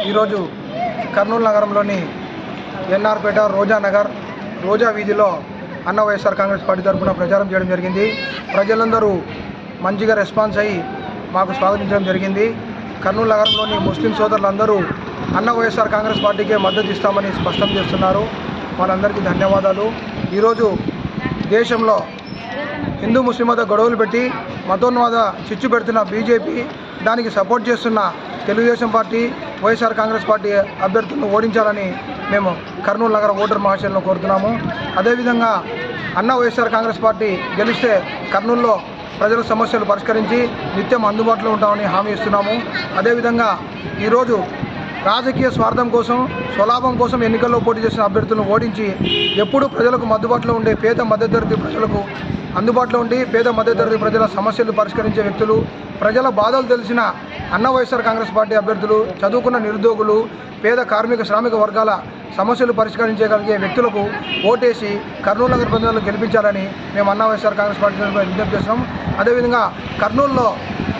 ఈరోజు కర్నూలు నగరంలోని ఎన్ఆర్పేట రోజా నగర్ రోజా వీధిలో అన్న వైఎస్ఆర్ కాంగ్రెస్ పార్టీ తరఫున ప్రచారం చేయడం జరిగింది. ప్రజలందరూ మంచిగా రెస్పాన్స్ అయ్యి మాకు స్వాగతించడం జరిగింది. కర్నూలు నగరంలోని ముస్లిం సోదరులందరూ అన్న వైఎస్ఆర్ కాంగ్రెస్ పార్టీకే మద్దతు ఇస్తామని స్పష్టం చేస్తున్నారు. వాళ్ళందరికీ ధన్యవాదాలు. ఈరోజు దేశంలో హిందూ ముస్లిం మధ్య గొడవలు పెట్టి మతోన్మాద చిచ్చు పెడుతున్న బీజేపీ, దానికి సపోర్ట్ చేస్తున్న తెలుగుదేశం పార్టీ, వైఎస్ఆర్ కాంగ్రెస్ పార్టీ అభ్యర్థులను ఓడించాలని మేము కర్నూలు నగర ఓటర్ మహాశయులను కోరుతున్నాము. అదేవిధంగా అన్న వైఎస్ఆర్ కాంగ్రెస్ పార్టీ గెలిస్తే కర్నూలులో ప్రజల సమస్యలు పరిష్కరించి నిత్యం అందుబాటులో ఉంటామని హామీ ఇస్తున్నాము. అదేవిధంగా ఈరోజు రాజకీయ స్వార్థం కోసం, స్వలాభం కోసం ఎన్నికల్లో పోటీ చేసిన అభ్యర్థులను ఓడించి ఎప్పుడూ ప్రజలకు అందుబాటులో ఉండే పేద మధ్యతరగతి ప్రజలకు అందుబాటులో ఉండి పేద మధ్యతరగతి ప్రజల సమస్యలు పరిష్కరించే వ్యక్తులు, ప్రజల బాధలు తెలిసిన అన్న వైఎస్ఆర్ కాంగ్రెస్ పార్టీ అభ్యర్థులు, చదువుకున్న నిరుద్యోగులు, పేద కార్మిక శ్రామిక వర్గాల సమస్యలు పరిష్కరించగలిగే వ్యక్తులకు ఓటేసి కర్నూలు నగర ప్రజలను గెలిపించాలని మేము అన్న వైఎస్ఆర్ కాంగ్రెస్ పార్టీ విజ్ఞప్తి చేస్తున్నాం. అదేవిధంగా కర్నూలులో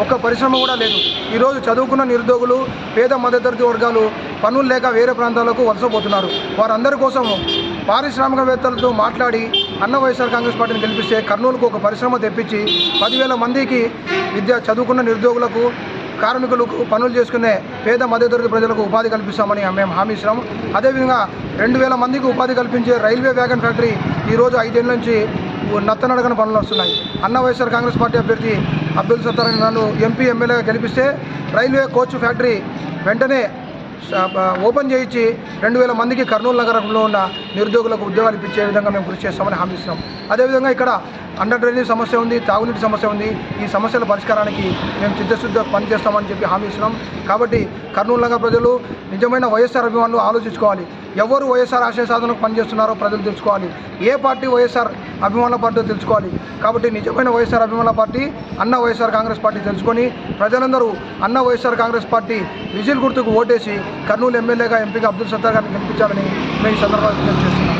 ఒక్క పరిశ్రమ కూడా లేదు. ఈరోజు చదువుకున్న నిరుద్యోగులు, పేద మధ్యతరగతి వర్గాలు పనులు లేక వేరే ప్రాంతాలకు వలసపోతున్నారు. వారందరి కోసం పారిశ్రామికవేత్తలతో మాట్లాడి అన్న వైఎస్ఆర్ కాంగ్రెస్ పార్టీని గెలిపిస్తే కర్నూలుకు ఒక పరిశ్రమ తెప్పించి 10,000 మందికి చదువుకున్న నిరుద్యోగులకు, కార్మికులకు, పనులు చేసుకునే పేద మధ్యతరగతి ప్రజలకు ఉపాధి కల్పిస్తామని మేము హామీ ఇస్తున్నాము. అదేవిధంగా 2,000 మందికి ఉపాధి కల్పించే రైల్వే వ్యాగన్ ఫ్యాక్టరీ ఈరోజు 5 ఏళ్ళ నుంచి నత్తనడకన పనులు వస్తున్నాయి. అన్న వైఎస్ఆర్ కాంగ్రెస్ పార్టీ అభ్యర్థి అబ్దుల్ సత్తార్ నన్ను ఎంపీ, ఎమ్మెల్యేగా గెలిపిస్తే రైల్వే కోచ్ ఫ్యాక్టరీ వెంటనే ఓపెన్ చేయించి 2,000 మందికి కర్నూలు నగరంలో ఉన్న నిరుద్యోగులకు ఉద్యోగాలు ఇప్పించే విధంగా మేము కృషి చేస్తామని హామీ ఇస్తున్నాం. అదేవిధంగా ఇక్కడ అండర్ డ్రైనేజ్ సమస్య ఉంది, తాగునీటి సమస్య ఉంది. ఈ సమస్యల పరిష్కారానికి మేము చిత్తశుద్ధిగా పనిచేస్తామని చెప్పి హామీ ఇస్తున్నాం. కాబట్టి కర్నూలు నగర ప్రజలు నిజమైన వైఎస్ఆర్ అభిమానులు ఆలోచించుకోవాలి. ఎవరు వైఎస్ఆర్ ఆశయ సాధనకు పనిచేస్తున్నారో ప్రజలు తెలుసుకోవాలి. ఏ పార్టీ వైఎస్ఆర్ అభిమానుల పార్టీ తెలుసుకోవాలి. కాబట్టి నిజమైన వైఎస్ఆర్ అభిమానుల పార్టీ అన్న వైఎస్ఆర్ కాంగ్రెస్ పార్టీ తెలుసుకొని ప్రజలందరూ అన్న వైఎస్ఆర్ కాంగ్రెస్ పార్టీ విజిల్ గుర్తుకు ఓటేసి కర్నూలు ఎమ్మెల్యేగా, ఎంపీగా అబ్దుల్ సత్తార్ గారిని గెలిపించాలని మేము ఈ సందర్భంగా విజ్ఞప్తి చేస్తున్నాం.